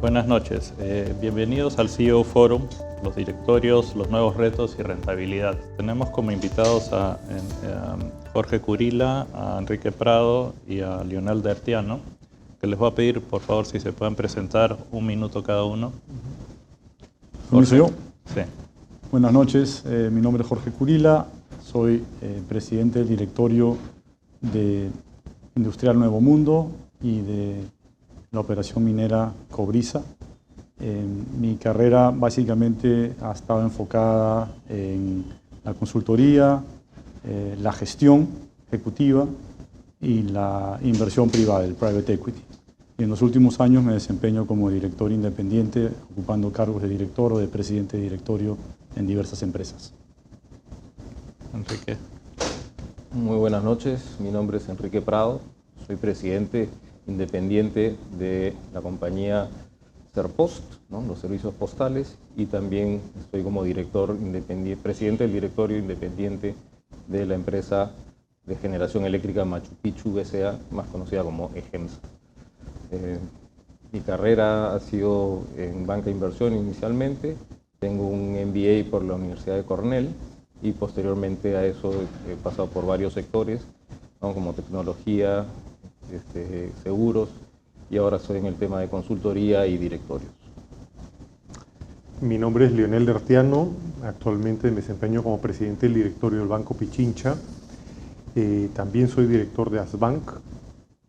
Buenas noches. Bienvenidos al CEO Forum, los directorios, los nuevos retos y rentabilidad. Tenemos como invitados a Jorge Kurila, a Enrique Prado y a Lionel Dertiano, que les voy a pedir, por favor, si se pueden presentar 1 minuto cada uno. ¿Comienzo yo? Sí. Buenas noches, mi nombre es Jorge Kurila, soy presidente del directorio de Industrial Nuevo Mundo y de la operación minera Cobriza. Mi carrera básicamente ha estado enfocada en la consultoría, la gestión ejecutiva y la inversión privada, el private equity. Y en los últimos años me desempeño como director independiente, ocupando cargos de director o de presidente de directorio en diversas empresas. Enrique. Muy buenas noches, mi nombre es Enrique Prado, soy presidente independiente de la compañía Serpost, ¿no? Los servicios postales, y también estoy como director independiente, presidente del directorio independiente de la empresa de generación eléctrica Machu Picchu S.A., más conocida como EGEMSA. Mi carrera ha sido en banca de inversión inicialmente, tengo un MBA por la Universidad de Cornell y posteriormente a eso he pasado por varios sectores, ¿no? Como tecnología, seguros, y ahora estoy en el tema de consultoría y directorios. Mi nombre es Lionel Dertiano, actualmente me desempeño como presidente del directorio del Banco Pichincha. También soy director de Asbank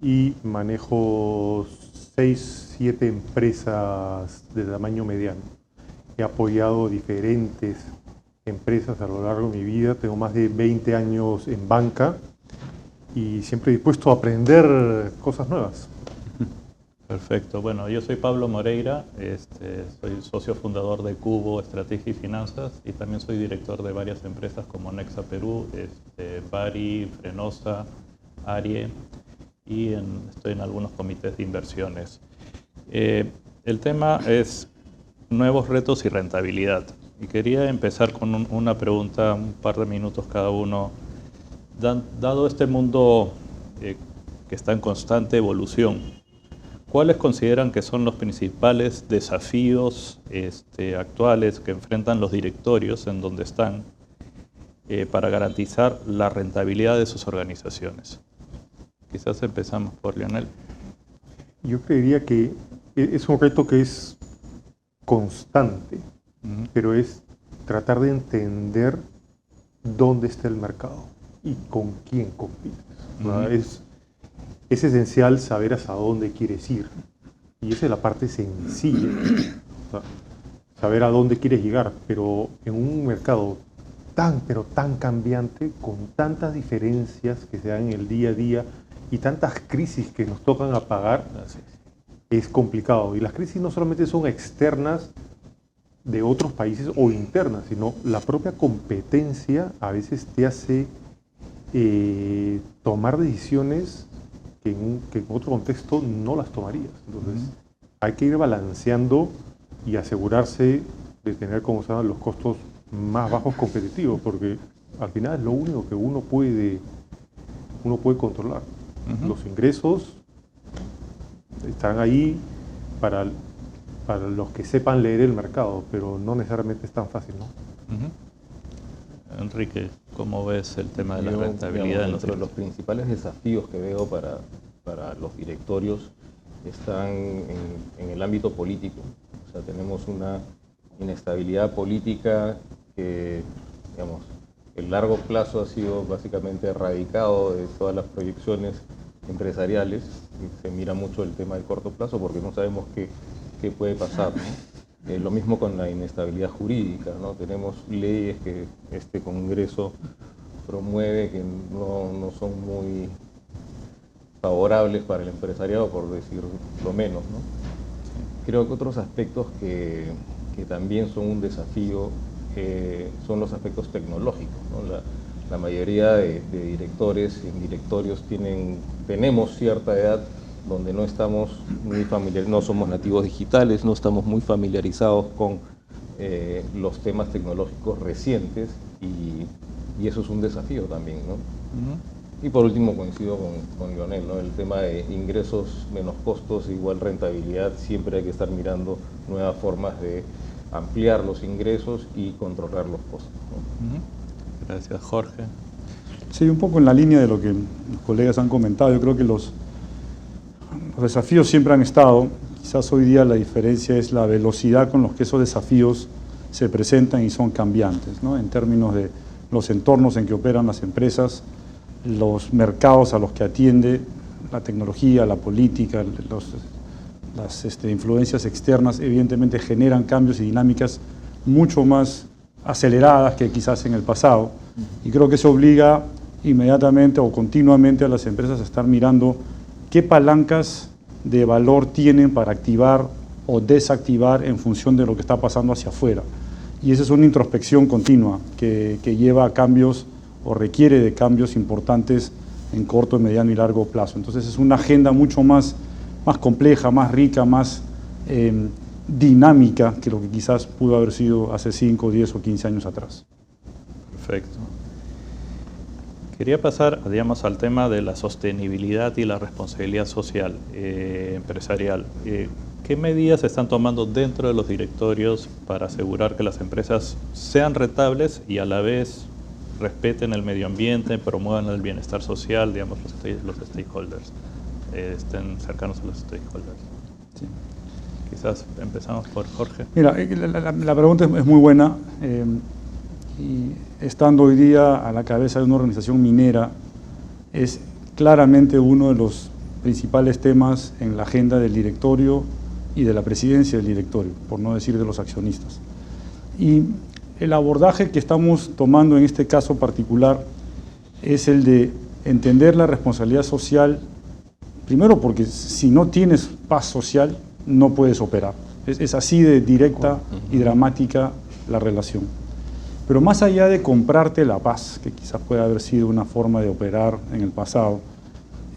y manejo 6-7 empresas de tamaño mediano. He apoyado diferentes empresas a lo largo de mi vida, tengo más de 20 años en banca y siempre dispuesto a aprender cosas nuevas. Perfecto. Bueno, yo soy Pablo Moreira, soy socio fundador de Cubo Estrategia y Finanzas y también soy director de varias empresas como Nexa Perú, Bari, Frenosa, Arie, y estoy en algunos comités de inversiones. El tema es nuevos retos y rentabilidad. Y quería empezar con una pregunta, un par de minutos cada uno. Dado este mundo que está en constante evolución, ¿cuáles consideran que son los principales desafíos actuales que enfrentan los directorios en donde están para garantizar la rentabilidad de sus organizaciones? Quizás empezamos por Lionel. Yo creería que es un reto que es constante, pero es tratar de entender dónde está el mercado y con quién compites. Es esencial saber hacia dónde quieres ir, y esa es la parte sencilla, saber a dónde quieres llegar, pero en un mercado pero tan cambiante, con tantas diferencias que se dan en el día a día y tantas crisis que nos tocan apagar, es complicado. Y las crisis no solamente son externas de otros países o internas, sino la propia competencia a veces te hace tomar decisiones que en otro contexto no las tomarías. Entonces, hay que ir balanceando y asegurarse de tener, como saben, los costos más bajos competitivos, porque al final es lo único que uno puede controlar. Los ingresos están ahí para los que sepan leer el mercado, pero no necesariamente es tan fácil, ¿no? Enrique, ¿cómo ves el tema de la rentabilidad? Entre los principales desafíos que veo para los directorios están en el ámbito político. O sea, tenemos una inestabilidad política que, digamos, el largo plazo ha sido básicamente erradicado de todas las proyecciones empresariales. Se mira mucho el tema del corto plazo porque no sabemos qué puede pasar, ¿no? Lo mismo con la inestabilidad jurídica, ¿no? Tenemos leyes que este Congreso promueve que no son muy favorables para el empresariado, por decir lo menos, ¿no? Creo que otros aspectos que también son un desafío son los aspectos tecnológicos, ¿no? La mayoría de directores en directorios tenemos cierta edad donde no estamos muy no somos nativos digitales, no estamos muy familiarizados con los temas tecnológicos recientes y eso es un desafío también, ¿no? Y por último coincido con Lionel, ¿no? El tema de ingresos menos costos igual rentabilidad, siempre hay que estar mirando nuevas formas de ampliar los ingresos y controlar los costos, ¿no? Gracias, Jorge. Sí, un poco en la línea de lo que los colegas han comentado. Yo creo que los desafíos siempre han estado. Quizás hoy día la diferencia es la velocidad con los que esos desafíos se presentan y son cambiantes, ¿no? En términos de los entornos en que operan las empresas, los mercados a los que atiende, la tecnología, la política, las influencias externas, evidentemente generan cambios y dinámicas mucho más aceleradas que quizás en el pasado. Y creo que eso obliga inmediatamente o continuamente a las empresas a estar mirando qué palancas de valor tienen para activar o desactivar en función de lo que está pasando hacia afuera. Y esa es una introspección continua que lleva a cambios o requiere de cambios importantes en corto, mediano y largo plazo. Entonces es una agenda mucho más compleja, más rica, más dinámica que lo que quizás pudo haber sido hace 5, 10 o 15 años atrás. Perfecto. Quería pasar, digamos, al tema de la sostenibilidad y la responsabilidad social empresarial. ¿Qué medidas se están tomando dentro de los directorios para asegurar que las empresas sean rentables y a la vez respeten el medio ambiente, promuevan el bienestar social, digamos, los stakeholders, estén cercanos a los stakeholders? Sí. Quizás empezamos por Jorge. Mira, la pregunta es muy buena. Y estando hoy día a la cabeza de una organización minera, es claramente uno de los principales temas en la agenda del directorio y de la presidencia del directorio, por no decir de los accionistas. Y el abordaje que estamos tomando en este caso particular es el de entender la responsabilidad social, primero porque si no tienes paz social, no puedes operar. Es así de directa y dramática la relación. Pero más allá de comprarte la paz, que quizás puede haber sido una forma de operar en el pasado,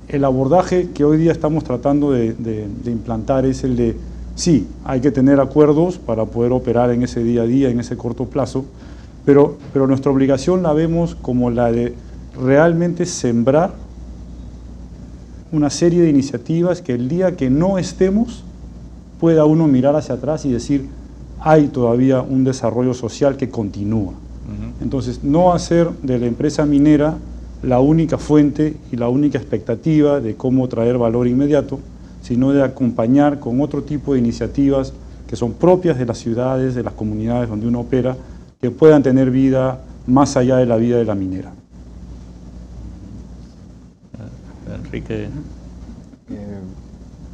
el abordaje que hoy día estamos tratando de implantar es el de, sí, hay que tener acuerdos para poder operar en ese día a día, en ese corto plazo, pero nuestra obligación la vemos como la de realmente sembrar una serie de iniciativas que el día que no estemos pueda uno mirar hacia atrás y decir, hay todavía un desarrollo social que continúa. Entonces, no hacer de la empresa minera la única fuente y la única expectativa de cómo traer valor inmediato, sino de acompañar con otro tipo de iniciativas que son propias de las ciudades, de las comunidades donde uno opera, que puedan tener vida más allá de la vida de la minera. Enrique.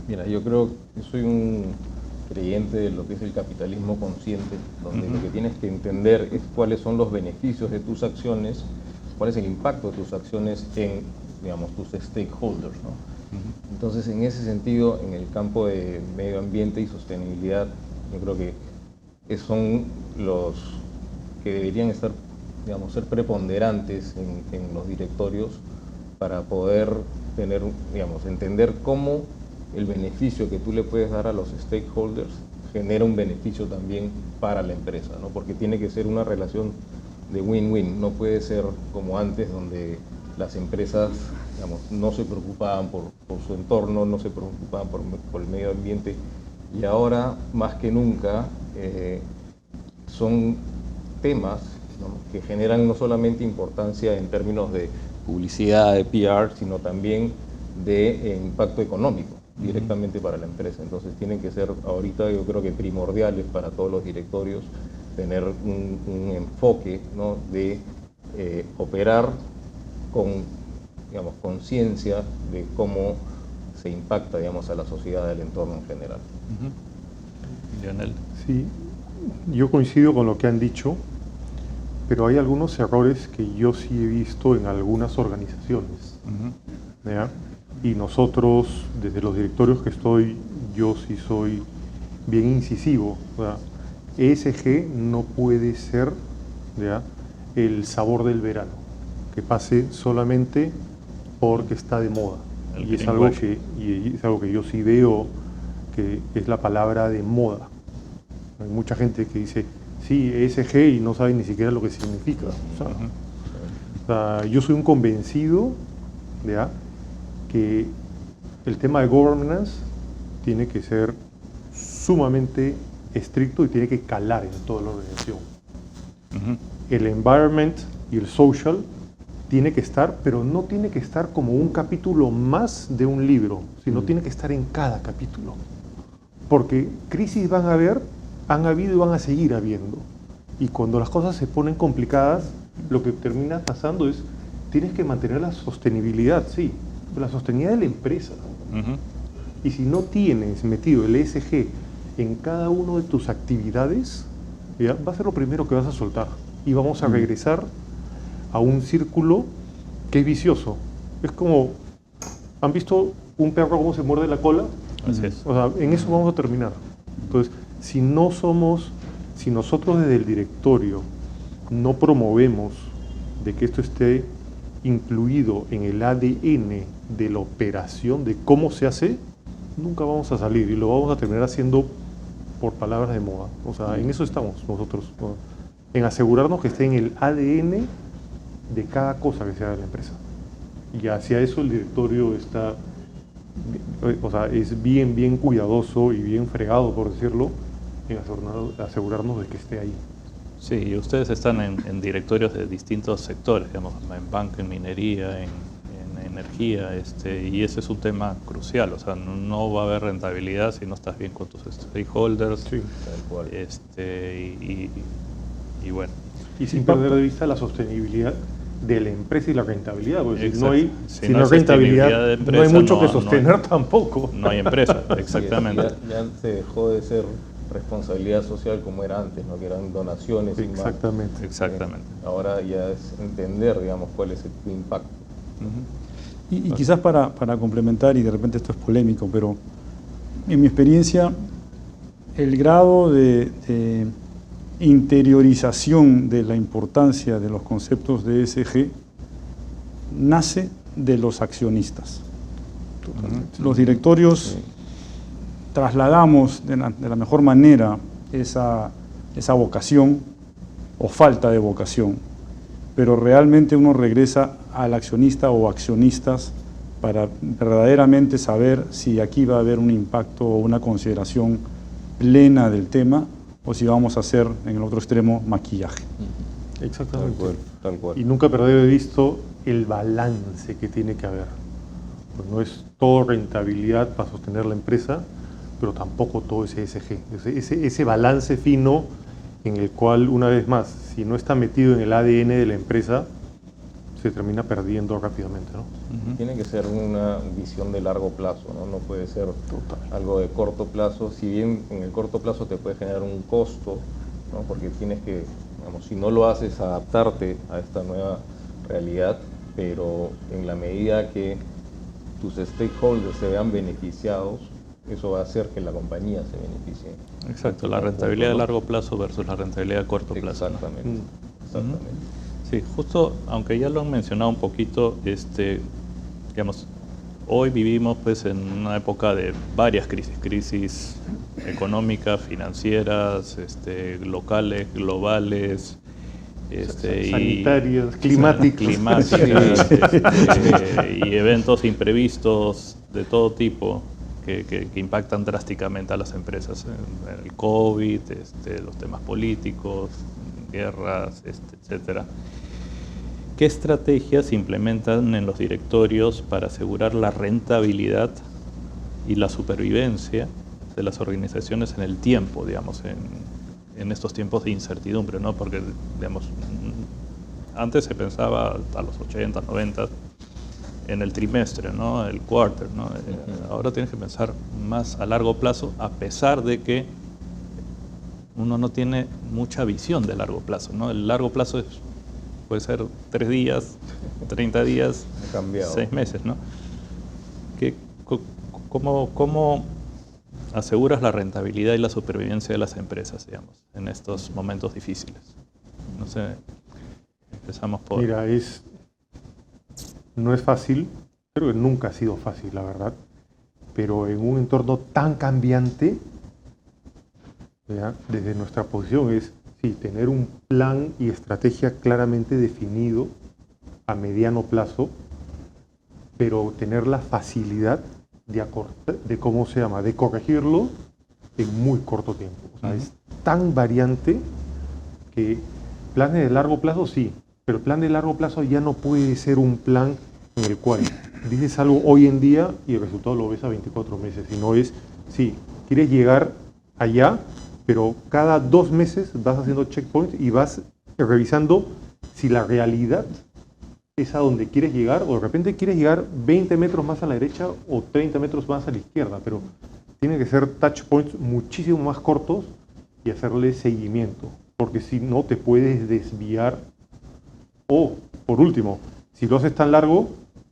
Mira, yo creo que soy un creyente de lo que es el capitalismo consciente, donde lo que tienes que entender es cuáles son los beneficios de tus acciones, cuál es el impacto de tus acciones en, digamos, tus stakeholders, ¿no? Entonces, en ese sentido, en el campo de medio ambiente y sostenibilidad, yo creo que son los que deberían estar, digamos, ser preponderantes en los directorios para poder tener, digamos, entender cómo el beneficio que tú le puedes dar a los stakeholders genera un beneficio también para la empresa, ¿no? Porque tiene que ser una relación de win-win, no puede ser como antes donde las empresas, digamos, no se preocupaban por su entorno, no se preocupaban por el medio ambiente, y ahora más que nunca son temas, ¿no?, que generan no solamente importancia en términos de publicidad, de PR, sino también de impacto económico directamente para la empresa. Entonces tienen que ser ahorita, yo creo que primordiales para todos los directorios tener un enfoque, ¿no?, de operar con, digamos, conciencia de cómo se impacta, digamos, a la sociedad, al entorno en general. Lionel. Sí, yo coincido con lo que han dicho, pero hay algunos errores que yo sí he visto en algunas organizaciones, ¿ya? Y nosotros, desde los directorios que estoy, yo sí soy bien incisivo, ¿verdad? ESG no puede ser, ¿ya?, el sabor del verano, que pase solamente porque está de moda. Y es algo que yo sí veo que es la palabra de moda. Hay mucha gente que dice, sí, ESG, y no sabe ni siquiera lo que significa. O sea, yo soy un convencido ¿ya? Que el tema de governance tiene que ser sumamente estricto y tiene que calar en toda la organización. El environment y el social tiene que estar, pero no tiene que estar como un capítulo más de un libro, sino tiene que estar en cada capítulo. Porque crisis van a haber, han habido y van a seguir habiendo. Y cuando las cosas se ponen complicadas, lo que termina pasando es, tienes que mantener la sostenibilidad, sí, la sostenibilidad de la empresa. Y si no tienes metido el ESG en cada una de tus actividades, ¿ya? Va a ser lo primero que vas a soltar. Y vamos a regresar a un círculo que es vicioso. Es como, ¿han visto un perro cómo se muerde la cola? Así es. O sea, en eso vamos a terminar. Entonces, si nosotros desde el directorio no promovemos de que esto esté incluido en el ADN de la operación, de cómo se hace, nunca vamos a salir y lo vamos a terminar haciendo por palabras de moda. O sea, en eso estamos nosotros, ¿no? En asegurarnos que esté en el ADN de cada cosa que se haga en la empresa. Y hacia eso el directorio está, o sea, es bien cuidadoso y bien fregado, por decirlo, en asegurarnos de que esté ahí. Sí, y ustedes están en directorios de distintos sectores, digamos, en banca, en minería, en energía, y ese es un tema crucial. O sea, no va a haber rentabilidad si no estás bien con tus stakeholders. Sí. Tal cual. Y bueno. Y sin perder de vista la sostenibilidad de la empresa y la rentabilidad, porque si no hay, Si si no no hay hay rentabilidad, sostenibilidad de no hay empresa, mucho que no sostener hay- tampoco. No hay empresa, exactamente. Ya se dejó de ser responsabilidad social como era antes, ¿no? Que eran donaciones. y más. Exactamente. Exactamente. Ahora ya es entender, digamos, cuál es tu impacto. Y quizás para complementar, y de repente esto es polémico, pero en mi experiencia, el grado de interiorización de la importancia de los conceptos de ESG nace de los accionistas. Los directorios trasladamos de la mejor manera esa vocación o falta de vocación, pero realmente uno regresa al accionista o accionistas para verdaderamente saber si aquí va a haber un impacto o una consideración plena del tema o si vamos a hacer en el otro extremo maquillaje. Exactamente. Tal cual. Y nunca perder de vista el balance que tiene que haber. Pues no es todo rentabilidad para sostener la empresa, pero tampoco todo es ESG. Ese balance fino en el cual, una vez más, si no está metido en el ADN de la empresa, se termina perdiendo rápidamente, ¿no? Tiene que ser una visión de largo plazo, ¿no? No puede ser algo de corto plazo. Si bien en el corto plazo te puede generar un costo, ¿no? Porque tienes que, digamos, si no lo haces, adaptarte a esta nueva realidad, pero en la medida que tus stakeholders se vean beneficiados, eso va a hacer que la compañía se beneficie. Exacto, la rentabilidad de largo plazo versus la rentabilidad de corto plazo, ¿no? Exactamente. Exactamente. Sí, justo, aunque ya lo han mencionado un poquito, digamos, hoy vivimos pues en una época de varias crisis económicas, financieras, locales, globales, sanitarias, climáticas, y eventos imprevistos de todo tipo que impactan drásticamente a las empresas. El COVID, los temas políticos, guerras, etcétera. ¿Qué estrategias se implementan en los directorios para asegurar la rentabilidad y la supervivencia de las organizaciones en el tiempo, digamos, en estos tiempos de incertidumbre, ¿no? Porque, digamos, antes se pensaba a los 80, 90 en el trimestre, ¿no? El quarter, ¿no? Ahora tienes que pensar más a largo plazo, a pesar de que uno no tiene mucha visión de largo plazo, ¿no? El largo plazo puede ser 3 días, 30 días, Ha cambiado. 6 meses, ¿no? ¿Cómo aseguras la rentabilidad y la supervivencia de las empresas, digamos, en estos momentos difíciles? No sé, empezamos por... Mira, no es fácil, creo que nunca ha sido fácil, la verdad, pero en un entorno tan cambiante, ¿ya? Desde nuestra posición es, sí, tener un plan y estrategia claramente definido a mediano plazo, pero tener la facilidad de ¿cómo se llama?, de corregirlo en muy corto tiempo. O sea, es tan variante que planes de largo plazo sí, pero el plan de largo plazo ya no puede ser un plan en el cual dices algo hoy en día y el resultado lo ves a 24 meses, sino es, sí, quieres llegar allá, pero cada 2 meses vas haciendo checkpoints y vas revisando si la realidad es a donde quieres llegar, o de repente quieres llegar 20 metros más a la derecha o 30 metros más a la izquierda, pero tienen que ser touch points muchísimo más cortos y hacerle seguimiento, porque si no te puedes desviar. O, por último, si lo haces tan largo,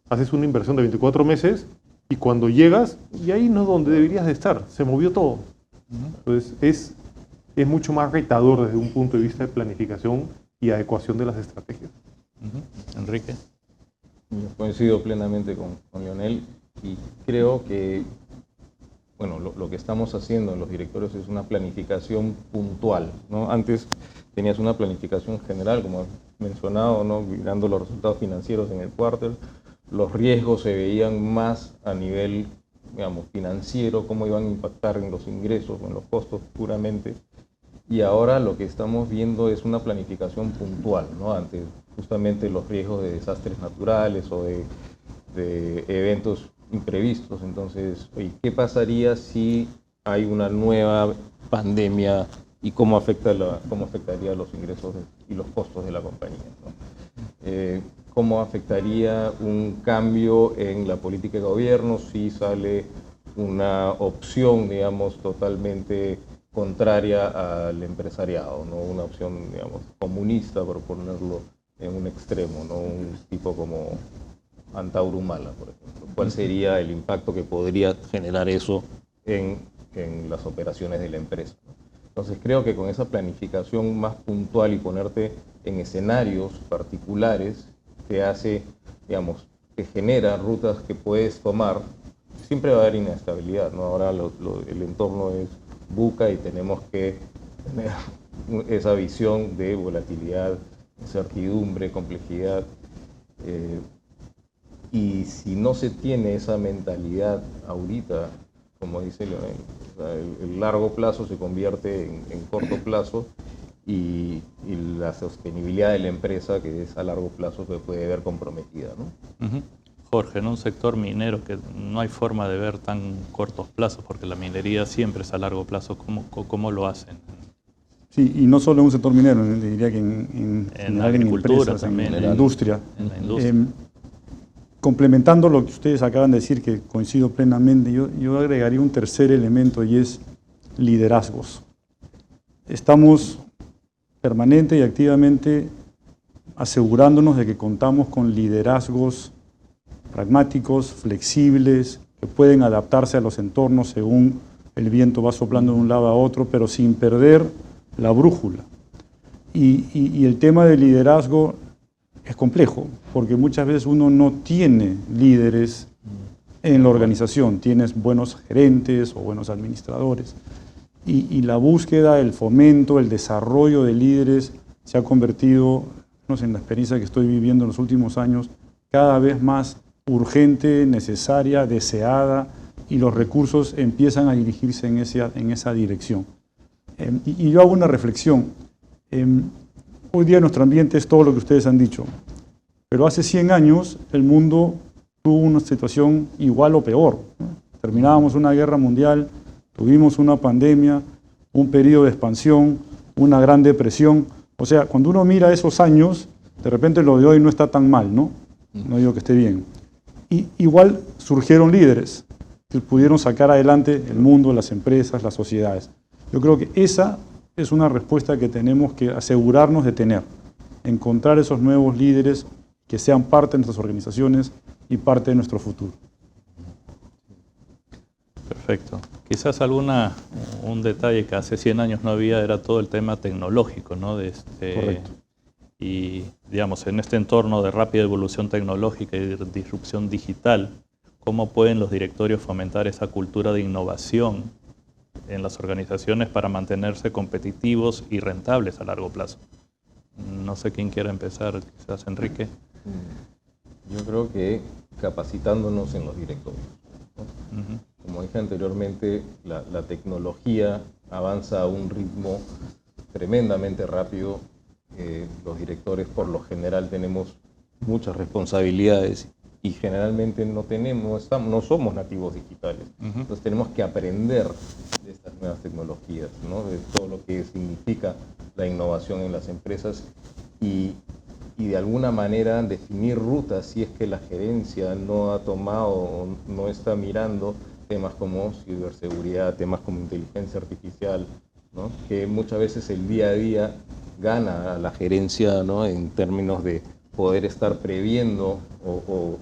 haces una inversión de 24 meses y cuando llegas, y ahí no es donde deberías de estar, se movió todo. Entonces es mucho más retador desde un punto de vista de planificación y adecuación de las estrategias. Enrique. Yo coincido plenamente con Leonel y creo que bueno, lo que estamos haciendo en los directorios es una planificación puntual, ¿no? Antes tenías una planificación general, como he mencionado, ¿no?, mirando los resultados financieros en el quarter, los riesgos se veían más a nivel, digamos, financiero, cómo iban a impactar en los ingresos o en los costos puramente. Y ahora lo que estamos viendo es una planificación puntual, ¿no?, ante justamente los riesgos de desastres naturales o de eventos imprevistos. Entonces, oye, ¿qué pasaría si hay una nueva pandemia y cómo afectaría los ingresos y los costos de la compañía, ¿no? ¿Cómo afectaría un cambio en la política de gobierno si sale una opción, digamos, totalmente contraria al empresariado, ¿no? Una opción, digamos, comunista, por ponerlo en un extremo, ¿no? Un tipo como Antauro Humala, por ejemplo. ¿Cuál sería el impacto que podría generar eso en las operaciones de la empresa, ¿no? Entonces creo que con esa planificación más puntual y ponerte en escenarios particulares te hace, digamos, te genera rutas que puedes tomar. Siempre va a haber inestabilidad, ¿no? Ahora el entorno es VUCA y tenemos que tener esa visión de volatilidad, incertidumbre, complejidad. Y si no se tiene esa mentalidad ahorita, como dice Leonel, o sea, el largo plazo se convierte en corto plazo y la sostenibilidad de la empresa, que es a largo plazo, se puede ver comprometida, ¿no? Jorge, en un sector minero que no hay forma de ver tan cortos plazos, porque la minería siempre es a largo plazo, ¿cómo lo hacen? Sí, y no solo en un sector minero, diría que en general, en agricultura empresas, también, en la industria. En la industria. Complementando lo que ustedes acaban de decir, que coincido plenamente, yo agregaría un tercer elemento y es liderazgos. Estamos permanente y activamente asegurándonos de que contamos con liderazgos pragmáticos, flexibles, que pueden adaptarse a los entornos según el viento va soplando de un lado a otro, pero sin perder la brújula. Y el tema del liderazgo es complejo, porque muchas veces uno no tiene líderes en la organización, tienes buenos gerentes o buenos administradores. Y la búsqueda, el fomento, el desarrollo de líderes se ha convertido, no sé, en la experiencia que estoy viviendo en los últimos años, cada vez más urgente, necesaria, deseada, y los recursos empiezan a dirigirse en esa dirección. Y yo hago una reflexión. Hoy día nuestro ambiente es todo lo que ustedes han dicho, pero hace 100 años el mundo tuvo una situación igual o peor, ¿no? Terminábamos una guerra mundial, tuvimos una pandemia, un periodo de expansión, una gran depresión. O sea, cuando uno mira esos años, de repente lo de hoy no está tan mal, ¿no? No digo que esté bien. Y igual surgieron líderes que pudieron sacar adelante el mundo, las empresas, las sociedades. Yo creo que esa es una respuesta que tenemos que asegurarnos de tener. Encontrar esos nuevos líderes que sean parte de nuestras organizaciones y parte de nuestro futuro. Perfecto. Quizás un detalle que hace 100 años no había era todo el tema tecnológico, ¿no? Correcto. Y, digamos, en este entorno de rápida evolución tecnológica y de disrupción digital, ¿cómo pueden los directorios fomentar esa cultura de innovación en las organizaciones para mantenerse competitivos y rentables a largo plazo? No sé quién quiera empezar, quizás Enrique. Yo creo que capacitándonos en los directorios, ¿no? Como dije anteriormente, la tecnología avanza a un ritmo tremendamente rápido. Los directores por lo general tenemos muchas responsabilidades y generalmente no somos nativos digitales. Entonces tenemos que aprender de estas nuevas tecnologías, ¿no? De todo lo que significa la innovación en las empresas y de alguna manera definir rutas si es que la gerencia no ha tomado o no está mirando temas como ciberseguridad, temas como inteligencia artificial, ¿no? Que muchas veces el día a día gana a la gerencia, ¿no? En términos de poder estar previendo o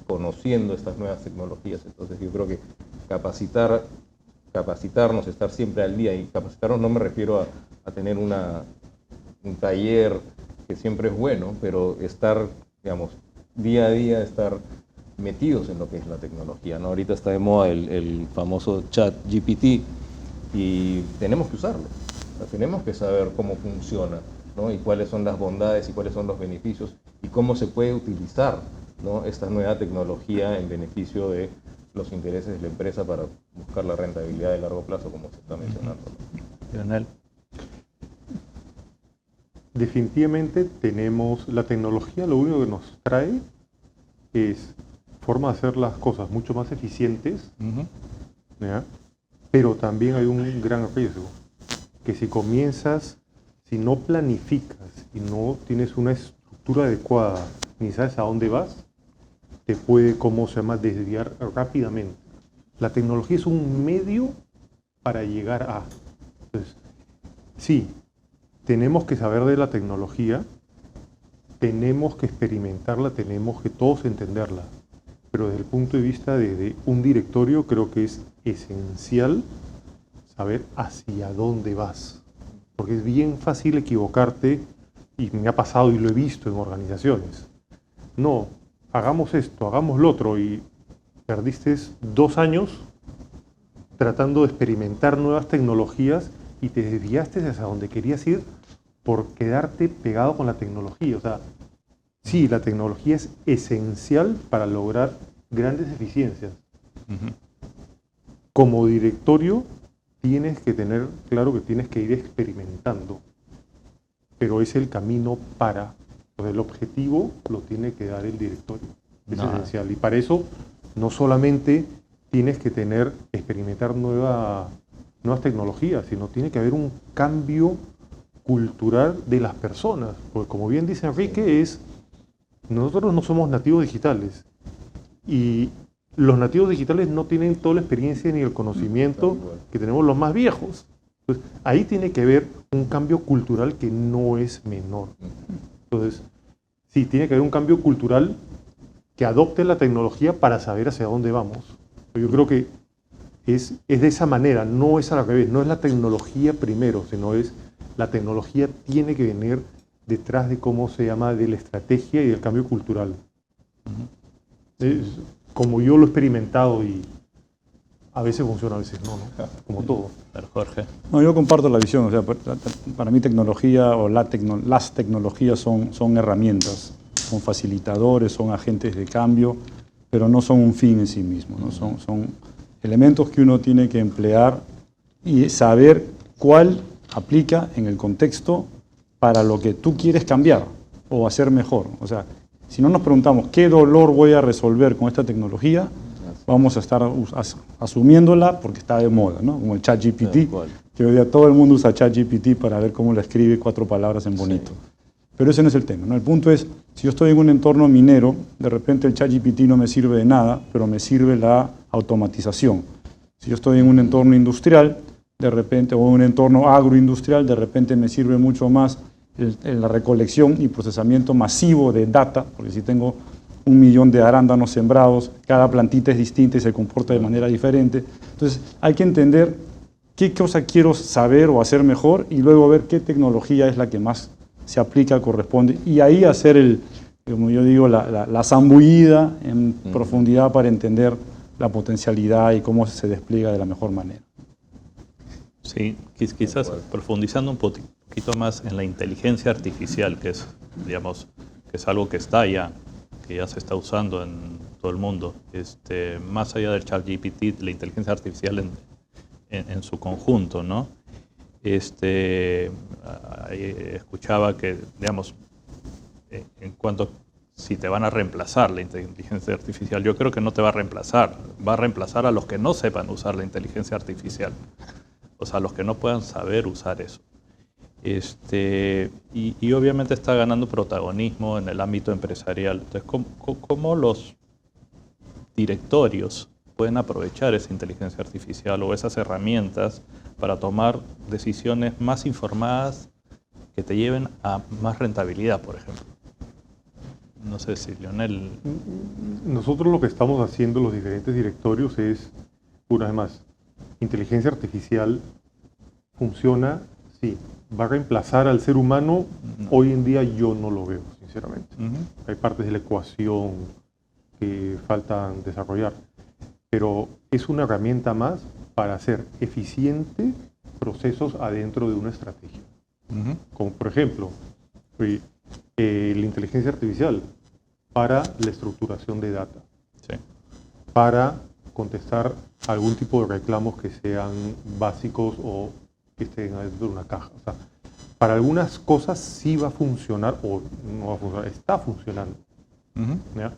conociendo estas nuevas tecnologías. Entonces yo creo que capacitarnos, estar siempre al día, y capacitarnos no me refiero a tener un taller que siempre es bueno, pero estar, digamos, día a día, estar metidos en lo que es la tecnología, ¿no? Ahorita está de moda el famoso chat GPT y tenemos que usarlo, o sea, tenemos que saber cómo funciona, ¿no? Y cuáles son las bondades y cuáles son los beneficios y cómo se puede utilizar, ¿no? Esta nueva tecnología en beneficio de los intereses de la empresa para buscar la rentabilidad de largo plazo, como se está mencionando, ¿no? Lionel. Definitivamente tenemos la tecnología, lo único que nos trae es forma de hacer las cosas mucho más eficientes, ¿ya? Pero también hay un gran riesgo, que si no planificas y no tienes una estructura adecuada, ni sabes a dónde vas, te puede, desviar rápidamente. La tecnología es un medio para llegar a. Entonces, sí, tenemos que saber de la tecnología, tenemos que experimentarla, tenemos que todos entenderla. Pero desde el punto de vista de un directorio, creo que es esencial saber hacia dónde vas. Porque es bien fácil equivocarte, y me ha pasado y lo he visto en organizaciones. No, hagamos esto, hagamos lo otro, y perdiste 2 años tratando de experimentar nuevas tecnologías y te desviaste hacia donde querías ir por quedarte pegado con la tecnología. O sea, sí, la tecnología es esencial para lograr grandes eficiencias. Como directorio tienes que tener claro que tienes que ir experimentando, pero es el camino para. Entonces, el objetivo lo tiene que dar el directorio. Es esencial. Y para eso no solamente tienes que experimentar nuevas tecnologías, sino tiene que haber un cambio cultural de las personas. Porque como bien dice Enrique, nosotros no somos nativos digitales. Y los nativos digitales no tienen toda la experiencia ni el conocimiento que tenemos los más viejos. Entonces, ahí tiene que haber un cambio cultural que no es menor. Entonces, sí, tiene que haber un cambio cultural que adopte la tecnología para saber hacia dónde vamos. Yo creo que es de esa manera, no es al revés, no es la tecnología primero, sino la tecnología tiene que venir detrás de de la estrategia y del cambio cultural. Como yo lo he experimentado, y a veces funciona, a veces no, como todo. Pero Jorge. No, yo comparto la visión. O sea, para mí tecnología o las tecnologías son herramientas, son facilitadores, son agentes de cambio, pero no son un fin en sí mismo, ¿no? Son elementos que uno tiene que emplear y saber cuál aplica en el contexto para lo que tú quieres cambiar o hacer mejor. O sea, si no nos preguntamos qué dolor voy a resolver con esta tecnología, vamos a estar asumiéndola porque está de moda, ¿no? Como el ChatGPT, que hoy día todo el mundo usa ChatGPT para ver cómo le escribe 4 palabras en bonito. Sí. Pero ese no es el tema, ¿no? El punto es, si yo estoy en un entorno minero, de repente el ChatGPT no me sirve de nada, pero me sirve la automatización. Si yo estoy en un entorno industrial, de repente, o en un entorno agroindustrial, de repente me sirve mucho más la recolección y procesamiento masivo de data, porque si tengo 1 millón de arándanos sembrados, cada plantita es distinta y se comporta de manera diferente. Entonces hay que entender qué cosa quiero saber o hacer mejor y luego ver qué tecnología es la que más se aplica, corresponde, y ahí hacer como yo digo, la zambullida en profundidad para entender la potencialidad y cómo se despliega de la mejor manera. Sí, quizás profundizando un poquito más en la inteligencia artificial, que es, digamos, que es algo que está ya, que ya se está usando en todo el mundo. Más allá del ChatGPT, la inteligencia artificial en su conjunto, ¿no? Escuchaba que, digamos, en cuanto si te van a reemplazar la inteligencia artificial, yo creo que no te va a reemplazar a los que no sepan usar la inteligencia artificial, o sea, los que no puedan saber usar eso. Y obviamente está ganando protagonismo en el ámbito empresarial. Entonces, ¿cómo los directorios pueden aprovechar esa inteligencia artificial o esas herramientas para tomar decisiones más informadas que te lleven a más rentabilidad, por ejemplo? No sé si Lionel... Nosotros lo que estamos haciendo los diferentes directorios es, una vez más, inteligencia artificial funciona, sí. ¿Va a reemplazar al ser humano? No. Hoy en día yo no lo veo, sinceramente. Hay partes de la ecuación que faltan desarrollar, pero es una herramienta más para hacer eficiente procesos adentro de una estrategia. Como por ejemplo, la inteligencia artificial para la estructuración de data, sí, para contestar algún tipo de reclamos que sean básicos o que estén dentro de una caja. O sea, para algunas cosas sí va a funcionar o no va a funcionar, está funcionando. ¿Ya?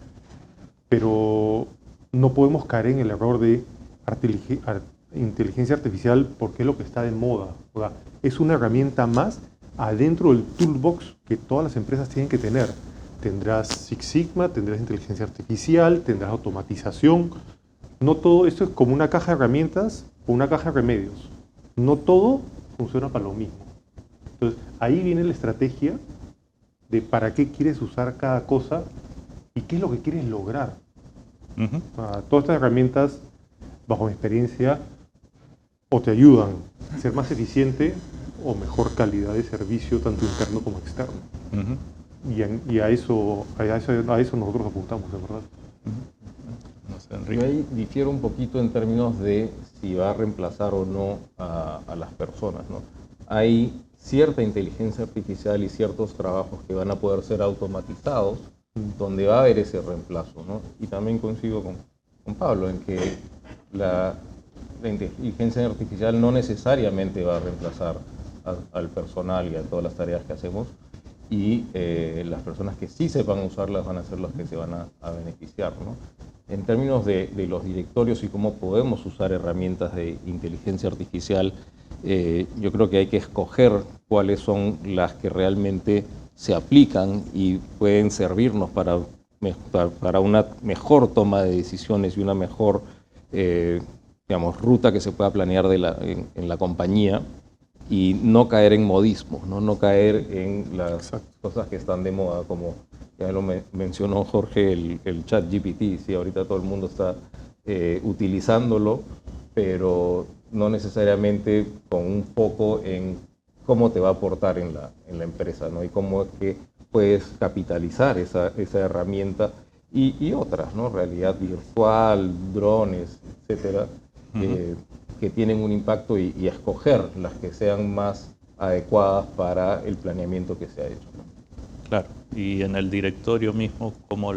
Pero no podemos caer en el error de inteligencia artificial porque es lo que está de moda. O sea, es una herramienta más adentro del toolbox que todas las empresas tienen que tener. Tendrás Six Sigma, tendrás inteligencia artificial, tendrás automatización. No todo esto es como una caja de herramientas o una caja de remedios. No todo funciona para lo mismo. Entonces, ahí viene la estrategia de para qué quieres usar cada cosa y qué es lo que quieres lograr. Todas estas herramientas, bajo mi experiencia, o te ayudan a ser más eficiente o mejor calidad de servicio, tanto interno como externo. Y a eso nosotros apuntamos, de verdad. No sé, Enrique. Yo ahí difiero un poquito en términos de si va a reemplazar o no a las personas, ¿no? Hay cierta inteligencia artificial y ciertos trabajos que van a poder ser automatizados, donde va a haber ese reemplazo, ¿no? Y también coincido con Pablo en que la inteligencia artificial no necesariamente va a reemplazar al personal y a todas las tareas que hacemos, y las personas que sí sepan usarlas van a ser las que se van a beneficiar, ¿no? En términos de los directorios y cómo podemos usar herramientas de inteligencia artificial, yo creo que hay que escoger cuáles son las que realmente se aplican y pueden servirnos para una mejor toma de decisiones y una mejor ruta que se pueda planear en la compañía, y no caer en modismos, no caer en las cosas que están de moda, como ya lo mencionó Jorge, el ChatGPT. Sí, ahorita todo el mundo está utilizándolo, pero no necesariamente con un foco en cómo te va a aportar en la empresa, ¿no? Y cómo es que puedes capitalizar esa herramienta y otras, ¿no? Realidad virtual, drones, etcétera, que tienen un impacto, y escoger las que sean más adecuadas para el planeamiento que se ha hecho, ¿no? Claro, y en el directorio mismo, ¿cómo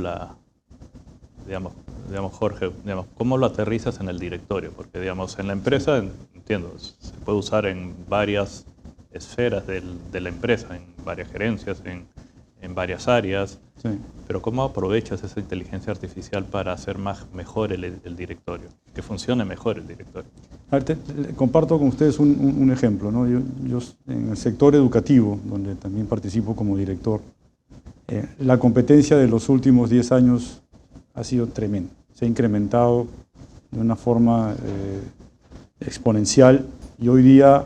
Jorge, cómo lo aterrizas en el directorio? Porque, en la empresa, entiendo, se puede usar en varias esferas de la empresa, en varias gerencias, en varias áreas, sí. Pero ¿cómo aprovechas esa inteligencia artificial para hacer mejor el directorio? Que funcione mejor el directorio. A ver, comparto con ustedes un ejemplo, ¿no? Yo en el sector educativo, donde también participo como director, la competencia de los últimos 10 años ha sido tremenda. Se ha incrementado de una forma exponencial, y hoy día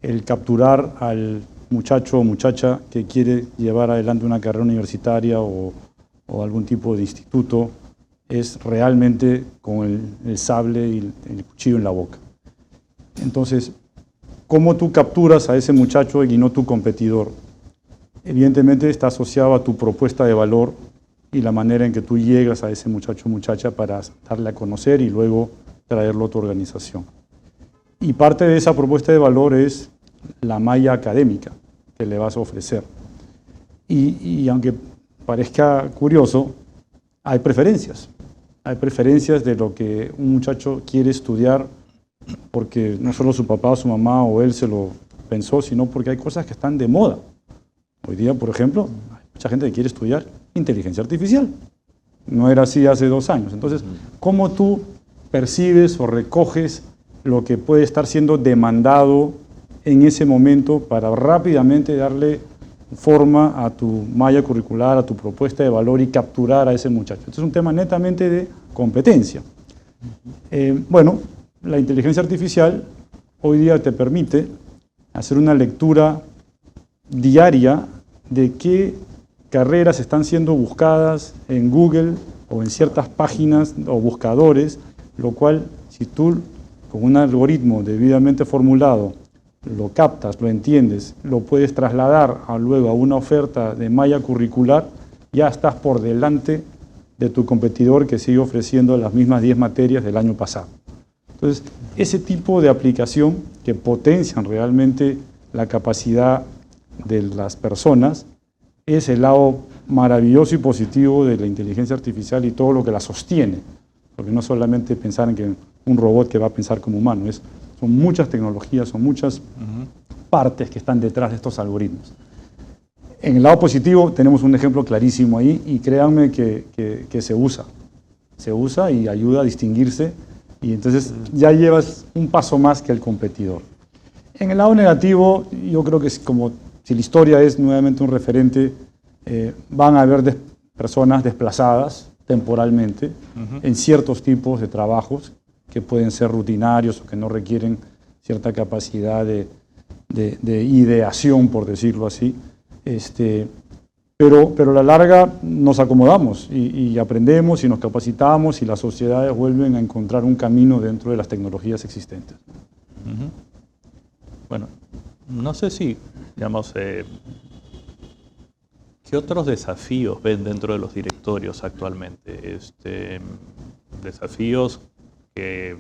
el capturar al muchacho o muchacha que quiere llevar adelante una carrera universitaria o algún tipo de instituto es realmente con el sable y el cuchillo en la boca. Entonces, ¿cómo tú capturas a ese muchacho y no tu competidor? Evidentemente está asociado a tu propuesta de valor y la manera en que tú llegas a ese muchacho o muchacha para darle a conocer y luego traerlo a tu organización. Y parte de esa propuesta de valor es la malla académica que le vas a ofrecer. Y aunque parezca curioso, hay preferencias. hay preferencias de lo que un muchacho quiere estudiar, porque no solo su papá, su mamá o él se lo pensó, sino porque hay cosas que están de moda. Hoy día, por ejemplo, hay mucha gente que quiere estudiar inteligencia artificial. No era así hace 2 años. Entonces, ¿cómo tú percibes o recoges lo que puede estar siendo demandado en ese momento para rápidamente darle forma a tu malla curricular, a tu propuesta de valor y capturar a ese muchacho? Este es un tema netamente de competencia. Bueno, la inteligencia artificial hoy día te permite hacer una lectura diaria de qué carreras están siendo buscadas en Google o en ciertas páginas o buscadores, lo cual, si tú con un algoritmo debidamente formulado lo captas, lo entiendes, lo puedes trasladar luego a una oferta de malla curricular, ya estás por delante de tu competidor que sigue ofreciendo las mismas 10 materias del año pasado. Entonces, ese tipo de aplicación que potencian realmente la capacidad de las personas es el lado maravilloso y positivo de la inteligencia artificial y todo lo que la sostiene. Porque no solamente pensar en que un robot que va a pensar como humano, son muchas tecnologías, son muchas partes que están detrás de estos algoritmos. En el lado positivo tenemos un ejemplo clarísimo ahí y créanme que se usa. Se usa y ayuda a distinguirse y entonces ya llevas un paso más que el competidor. En el lado negativo, yo creo que es como si la historia es nuevamente un referente, van a haber personas desplazadas temporalmente en ciertos tipos de trabajos que pueden ser rutinarios o que no requieren cierta capacidad de ideación, por decirlo así. Pero a la larga nos acomodamos y aprendemos y nos capacitamos y las sociedades vuelven a encontrar un camino dentro de las tecnologías existentes. Bueno, no sé si, digamos, ¿qué otros desafíos ven dentro de los directorios actualmente? Desafíos que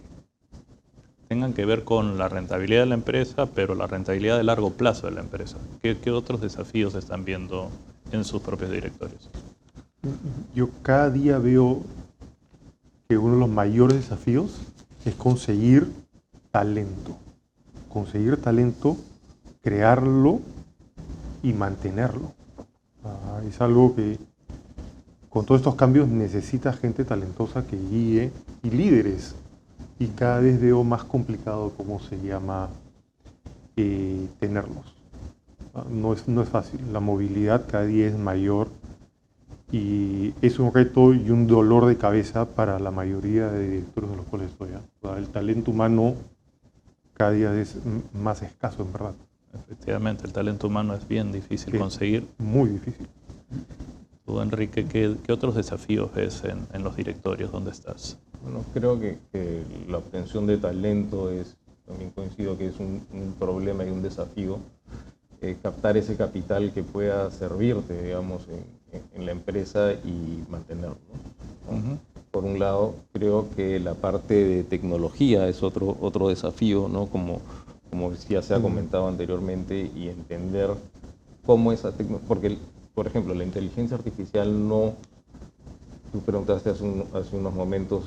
tengan que ver con la rentabilidad de la empresa, pero la rentabilidad de largo plazo de la empresa. ¿Qué otros desafíos están viendo en sus propios directorios? Yo cada día veo que uno de los mayores desafíos es conseguir talento. Conseguir talento, crearlo y mantenerlo. Es algo que con todos estos cambios necesita gente talentosa que guíe y líderes. Y cada vez veo más complicado cómo se llama tenerlos. No es fácil. La movilidad cada día es mayor y es un reto y un dolor de cabeza para la mayoría de directores de los cuales estoy. El talento humano cada día es más escaso, en verdad. Efectivamente, el talento humano es bien difícil conseguir. Muy difícil. Tú, Enrique, ¿qué otros desafíos ves en los directorios donde estás? Bueno, creo que la obtención de talento también coincido que es un problema y un desafío. Captar ese capital que pueda servirte, digamos, en la empresa y mantenerlo, ¿no? Por un lado, creo que la parte de tecnología es otro desafío, ¿no? Como ya se ha comentado anteriormente, y entender cómo esa tecnología, porque, por ejemplo, la inteligencia artificial no, tú preguntaste hace unos momentos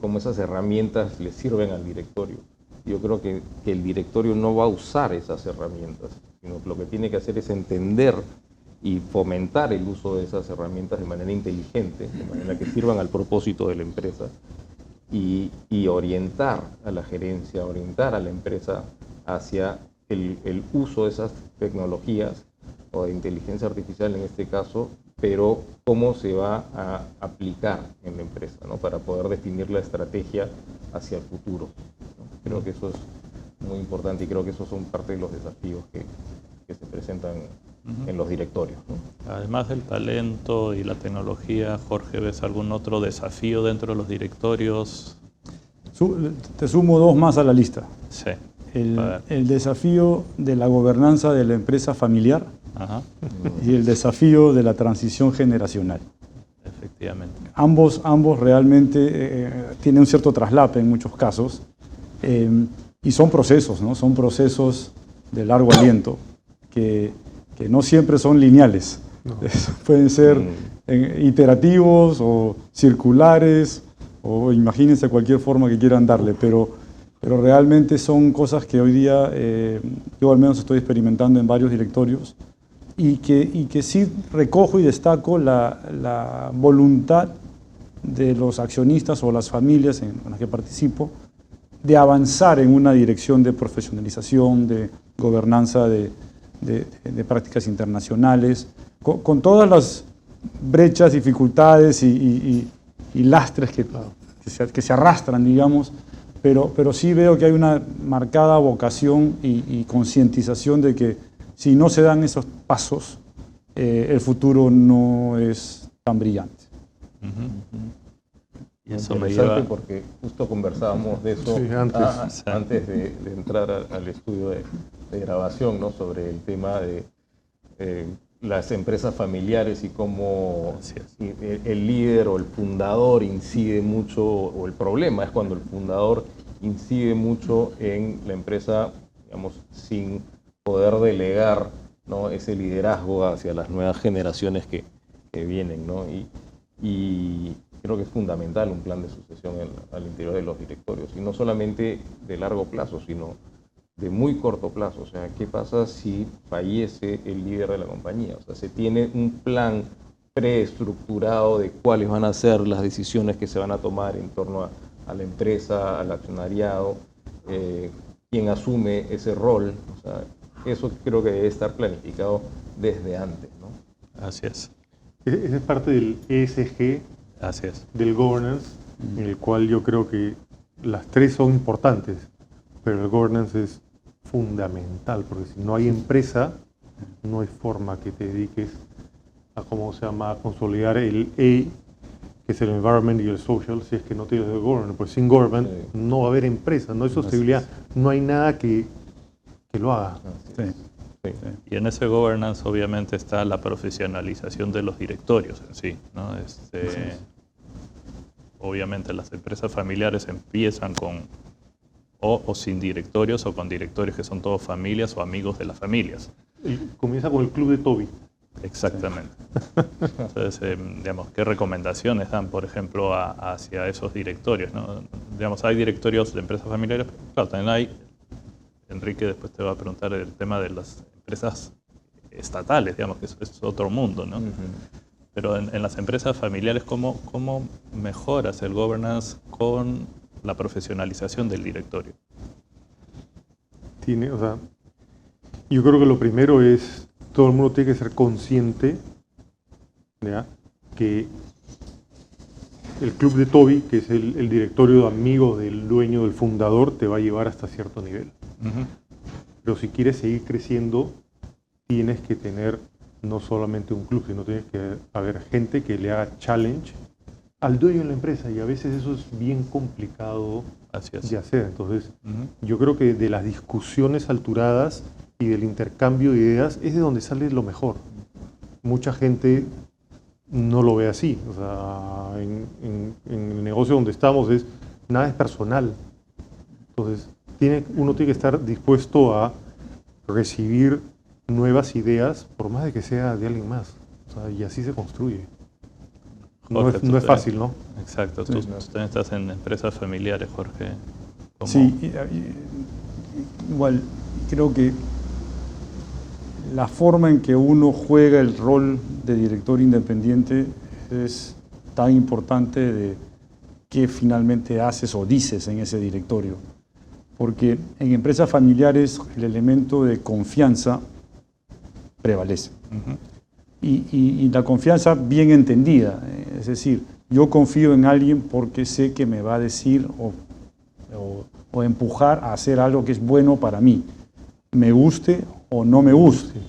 cómo esas herramientas le sirven al directorio. Yo creo que el directorio no va a usar esas herramientas, sino que lo que tiene que hacer es entender y fomentar el uso de esas herramientas de manera inteligente, de manera que sirvan al propósito de la empresa, y orientar a la gerencia, orientar a la empresa hacia el uso de esas tecnologías o de inteligencia artificial en este caso, pero cómo se va a aplicar en la empresa, ¿no? Para poder definir la estrategia hacia el futuro, ¿no? Creo que eso es muy importante y creo que esos son parte de los desafíos que se presentan en los directorios, ¿no? Además del talento y la tecnología, Jorge, ¿ves algún otro desafío dentro de los directorios? Te sumo 2 más a la lista. Sí. El desafío de la gobernanza de la empresa familiar y el desafío de la transición generacional. Efectivamente. Ambos realmente tienen un cierto traslape en muchos casos y son procesos, ¿no? Son procesos de largo aliento que no siempre son lineales. No. Pueden ser iterativos o circulares o imagínense cualquier forma que quieran darle, pero realmente son cosas que hoy día yo al menos estoy experimentando en varios directorios y que sí recojo y destaco la voluntad de los accionistas o las familias en las que participo de avanzar en una dirección de profesionalización, de gobernanza de prácticas internacionales, con todas las brechas, dificultades y lastres que se arrastran, digamos, pero sí veo que hay una marcada vocación y concientización de que si no se dan esos pasos, el futuro no es tan brillante. Y eso me lleva... porque justo conversábamos de eso antes de entrar al estudio de grabación, ¿no? Sobre el tema de las empresas familiares y cómo el líder o el fundador incide mucho, o el problema es cuando el fundador incide mucho en la empresa, digamos, sin poder delegar, ¿no? Ese liderazgo hacia las nuevas generaciones que vienen, ¿no? Y creo que es fundamental un plan de sucesión al interior de los directorios, y no solamente de largo plazo, sino de muy corto plazo. O sea, ¿qué pasa si fallece el líder de la compañía? O sea, se tiene un plan preestructurado de cuáles van a ser las decisiones que se van a tomar en torno a la empresa, al accionariado, quién asume ese rol. O sea, eso creo que debe estar planificado desde antes, ¿no? Así es. Esa es parte del ESG, así es, del governance, en el cual yo creo que las tres son importantes, pero el governance es fundamental, porque si no hay empresa, no hay forma que te dediques a, ¿cómo se llama?, a consolidar el E, que es el environment, y el social, si es que no tienes el governance. Pues sin governance no va a haber empresa, no hay sostenibilidad, no hay nada que lo haga. Sí. Sí. Y en ese governance obviamente está la profesionalización de los directorios en sí, ¿no? Obviamente las empresas familiares empiezan con o sin directorios, o con directorios que son todos familias o amigos de las familias. Comienza con el club de Toby. Exactamente. Entonces, digamos, ¿qué recomendaciones dan, por ejemplo, hacia esos directorios, ¿no? Digamos, hay directorios de empresas familiares, pero claro, también hay, Enrique después te va a preguntar el tema de las empresas estatales, digamos, que es otro mundo, ¿no? Pero en las empresas familiares, ¿cómo mejoras el governance con la profesionalización del directorio? O sea, yo creo que lo primero es, todo el mundo tiene que ser consciente, ¿ya?, que el club de Toby, que es el directorio de amigos del dueño, del fundador, te va a llevar hasta cierto nivel. Pero si quieres seguir creciendo, tienes que tener no solamente un club, sino tienes que haber gente que le haga challenge al dueño de la empresa, y a veces eso es bien complicado de hacer. Entonces, yo creo que de las discusiones alturadas y del intercambio de ideas es de donde sale lo mejor. Mucha gente no lo ve así. O sea, en el negocio donde estamos nada es personal. Entonces, uno tiene que estar dispuesto a recibir nuevas ideas, por más de que sea de alguien más. O sea, y así se construye. Jorge, no es fácil, ¿no? Exacto. Sí. Tú también estás en empresas familiares, Jorge. Sí, igual creo que la forma en que uno juega el rol de director independiente es tan importante de qué finalmente haces o dices en ese directorio. Porque en empresas familiares el elemento de confianza prevalece. Y la confianza bien entendida, es decir, yo confío en alguien porque sé que me va a decir o empujar a hacer algo que es bueno para mí, me guste o no me guste.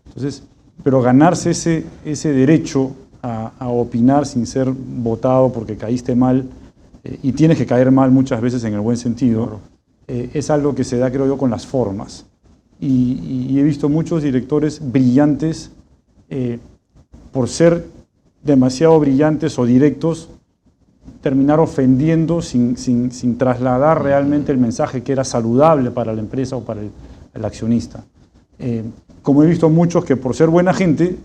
Entonces, pero ganarse ese derecho a opinar sin ser votado porque caíste mal, y tienes que caer mal muchas veces en el buen sentido, es algo que se da, creo yo, con las formas. Y he visto muchos directores brillantes, por ser demasiado brillantes o directos, terminar ofendiendo sin trasladar realmente el mensaje que era saludable para la empresa o para el accionista. Como he visto muchos que por ser buena gente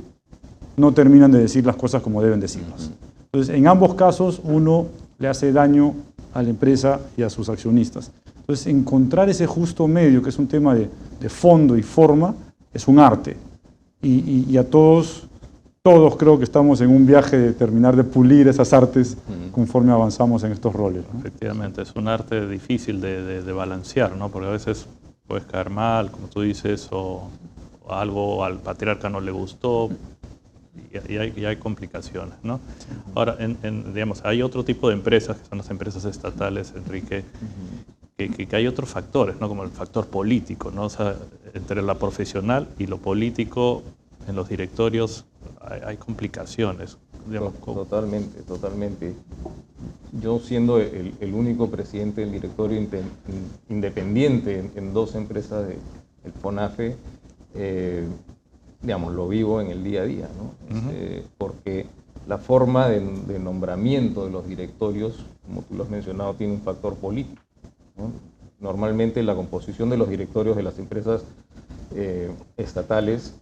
no terminan de decir las cosas como deben decirlas. Entonces, en ambos casos uno le hace daño a la empresa y a sus accionistas. Entonces, encontrar ese justo medio, que es un tema de fondo y forma, es un arte. Y a todos creo que estamos en un viaje de terminar de pulir esas artes conforme avanzamos en estos roles, ¿no? Efectivamente, es un arte difícil de balancear, ¿no? Porque a veces puedes caer mal, como tú dices, o algo al patriarca no le gustó, y hay complicaciones, ¿no? Ahora, digamos, hay otro tipo de empresas, que son las empresas estatales, Enrique, que hay otros factores, ¿no? Como el factor político, ¿no? O sea, entre la profesional y lo político, en los directorios hay complicaciones. Digamos, totalmente, totalmente. Yo siendo el único presidente del directorio independiente en dos empresas del FONAFE, digamos, lo vivo en el día a día, ¿no? Porque la forma de nombramiento de los directorios, como tú lo has mencionado, tiene un factor político, ¿no? Normalmente la composición de los directorios de las empresas estatales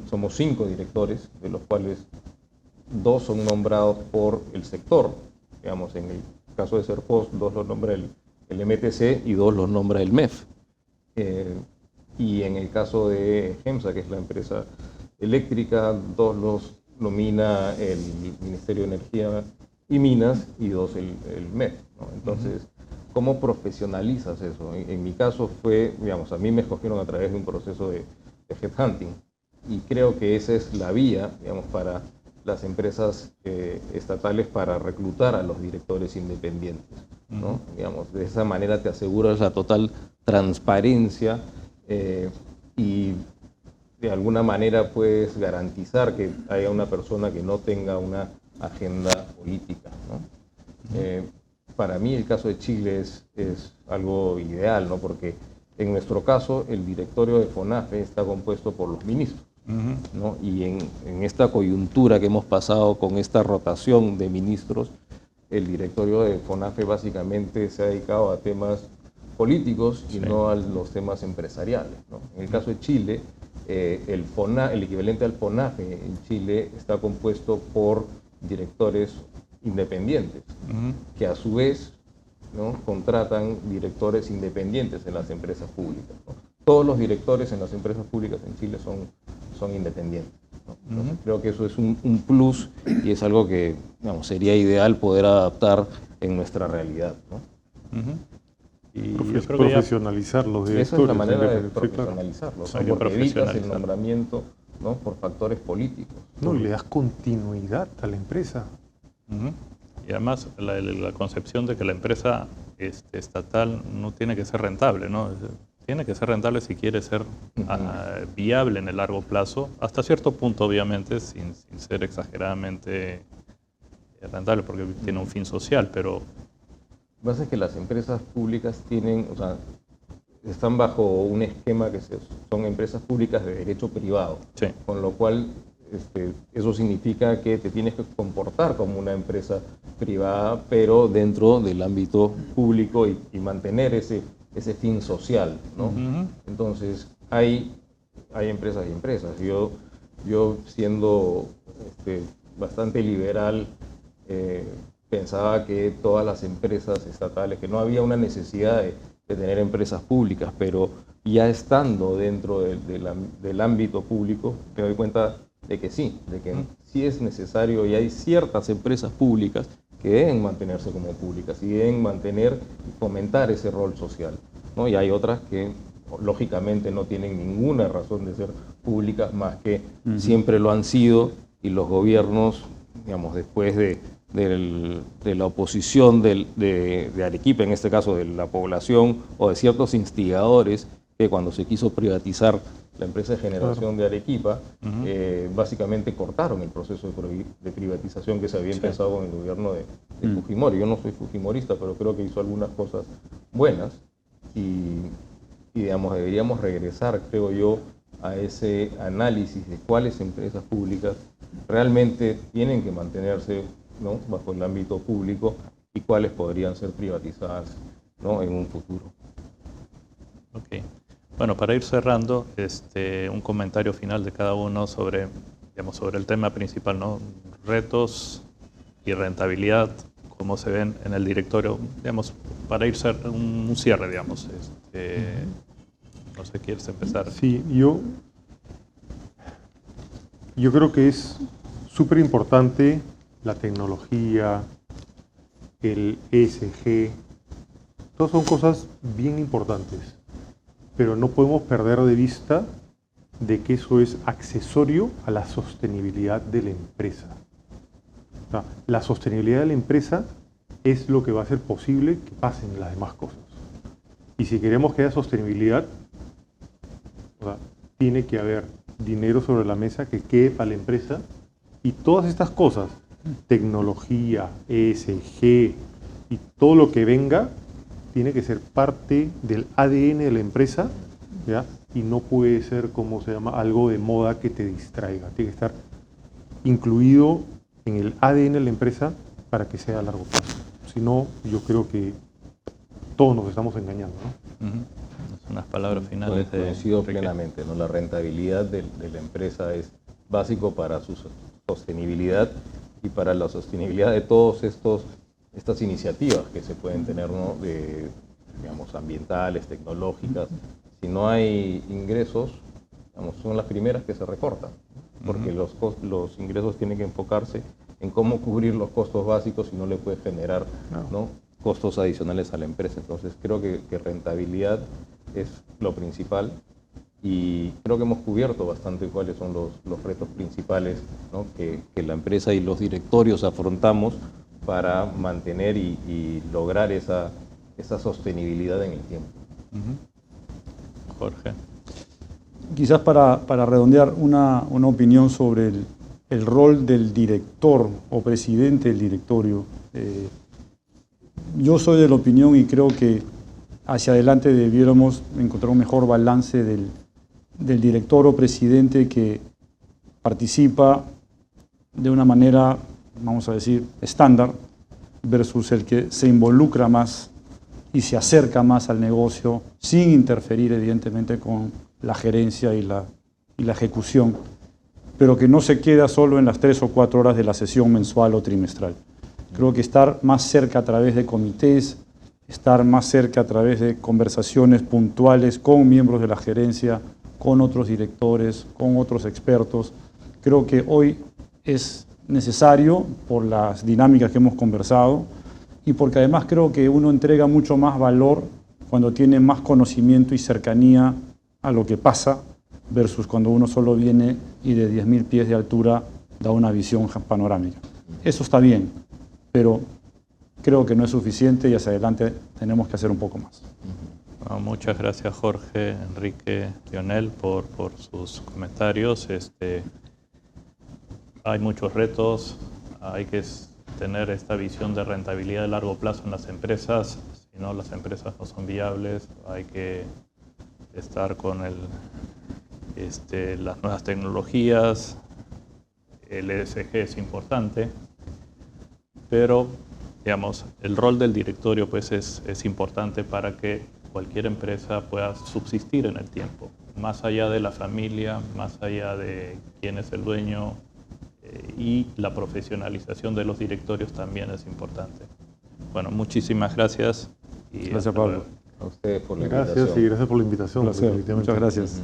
somos 5 directores, de los cuales 2 son nombrados por el sector. Digamos, en el caso de Serpos, 2 los nombra el MTC y 2 los nombra el MEF. Y en el caso de GEMSA, que es la empresa eléctrica, 2 los nomina el Ministerio de Energía y Minas y 2 el MEF, ¿no? Entonces, ¿cómo profesionalizas eso? En mi caso fue, digamos, a mí me escogieron a través de un proceso de headhunting, y creo que esa es la vía, digamos, para las empresas estatales para reclutar a los directores independientes, ¿no? Digamos, de esa manera te aseguras la total transparencia y de alguna manera puedes garantizar que haya una persona que no tenga una agenda política, ¿no? Para mí el caso de Chile es algo ideal, ¿no? Porque en nuestro caso el directorio de FONAFE está compuesto por los ministros, ¿no? Y en esta coyuntura que hemos pasado con esta rotación de ministros, el directorio de FONAFE básicamente se ha dedicado a temas políticos y no a los temas empresariales, ¿no? En el caso de Chile, el equivalente al FONAFE en Chile está compuesto por directores independientes, que a su vez, ¿no?, contratan directores independientes en las empresas públicas, ¿no? Todos los directores en las empresas públicas en Chile son independientes, ¿no? Entonces, creo que eso es un plus y es algo que, digamos, sería ideal poder adaptar en nuestra realidad, ¿no? Y profesionalizar los directores. Esa es la manera de profesionalizarlos, hay que porque evitas el profesionalizarlo. nombramiento, ¿no?, por factores políticos. No, y le das continuidad a la empresa. Y además la concepción de que la empresa estatal no tiene que ser rentable, ¿no? Tiene que ser rentable si quiere ser viable en el largo plazo, hasta cierto punto obviamente, sin ser exageradamente rentable, porque tiene un fin social, pero... Lo que pasa es que las empresas públicas tienen, o sea, están bajo un esquema que son empresas públicas de derecho privado, Sí. con lo cual eso significa que te tienes que comportar como una empresa privada, pero dentro del ámbito público y mantener ese fin social, ¿no? Entonces, hay empresas y empresas. Yo siendo bastante liberal, pensaba que todas las empresas estatales, que no había una necesidad de tener empresas públicas, pero ya estando dentro del ámbito público, me doy cuenta de que sí es necesario, y hay ciertas empresas públicas que deben mantenerse como públicas y deben mantener y fomentar ese rol social, ¿no? Y hay otras que lógicamente no tienen ninguna razón de ser públicas, más que siempre lo han sido, y los gobiernos, digamos, después de la oposición de Arequipa, en este caso de la población o de ciertos instigadores, que cuando se quiso privatizar la empresa de generación de Arequipa, básicamente cortaron el proceso de privatización que se había empezado con el gobierno de Fujimori. Yo no soy fujimorista, pero creo que hizo algunas cosas buenas y digamos, deberíamos regresar, creo yo, a ese análisis de cuáles empresas públicas realmente tienen que mantenerse, ¿no?, bajo el ámbito público y cuáles podrían ser privatizadas, ¿no?, en un futuro. Ok. Bueno, para ir cerrando, un comentario final de cada uno sobre el tema principal, ¿no? Retos y rentabilidad como se ven en el directorio, digamos, para ir un cierre, digamos. No sé, ¿quieres empezar? Sí, yo creo que es súper importante la tecnología, el ESG, todas son cosas bien importantes, pero no podemos perder de vista de que eso es accesorio a la sostenibilidad de la empresa. O sea, la sostenibilidad de la empresa es lo que va a hacer posible que pasen las demás cosas. Y si queremos que haya sostenibilidad, o sea, tiene que haber dinero sobre la mesa que quede para la empresa, y todas estas cosas, tecnología, ESG y todo lo que venga, tiene que ser parte del ADN de la empresa, ¿ya? Y no puede ser, como se llama, algo de moda que te distraiga. Tiene que estar incluido en el ADN de la empresa para que sea a largo plazo. Si no, yo creo que todos nos estamos engañando, ¿no? Unas palabras finales. Coincido plenamente, ¿no? La rentabilidad de la empresa es básico para su sostenibilidad y para la sostenibilidad de todas estas iniciativas que se pueden tener, ¿no? Digamos, ambientales, tecnológicas. Si no hay ingresos, digamos, son las primeras que se recortan, porque los ingresos tienen que enfocarse en cómo cubrir los costos básicos y no le puede generar, ¿no? Costos adicionales a la empresa. Entonces creo que rentabilidad es lo principal, y creo que hemos cubierto bastante cuáles son los retos principales, ¿no? que la empresa y los directorios afrontamos para mantener y lograr esa sostenibilidad en el tiempo. Jorge. Quizás para redondear una opinión sobre el rol del director o presidente del directorio. Yo soy de la opinión, y creo que hacia adelante debiéramos encontrar un mejor balance del director o presidente que participa de una manera, vamos a decir, estándar, versus el que se involucra más y se acerca más al negocio sin interferir evidentemente con la gerencia y la ejecución, pero que no se queda solo en las 3 o 4 horas de la sesión mensual o trimestral. Creo que estar más cerca a través de comités, estar más cerca a través de conversaciones puntuales con miembros de la gerencia, con otros directores, con otros expertos, creo que hoy es necesario por las dinámicas que hemos conversado, y porque además creo que uno entrega mucho más valor cuando tiene más conocimiento y cercanía a lo que pasa, versus cuando uno solo viene y de 10.000 pies de altura da una visión panorámica. Eso está bien, pero creo que no es suficiente, y hacia adelante tenemos que hacer un poco más. Bueno, muchas gracias, Jorge, Enrique, Lionel, por sus comentarios. Hay muchos retos, hay que tener esta visión de rentabilidad de largo plazo en las empresas, si no las empresas no son viables. Hay que estar con las nuevas tecnologías, el ESG es importante, pero digamos, el rol del directorio pues es importante para que cualquier empresa pueda subsistir en el tiempo, más allá de la familia, más allá de quién es el dueño, y la profesionalización de los directorios también es importante. Bueno, muchísimas gracias. Gracias, Pablo. A ustedes por la invitación. Gracias, y gracias por la invitación. Un placer. Muchas gracias.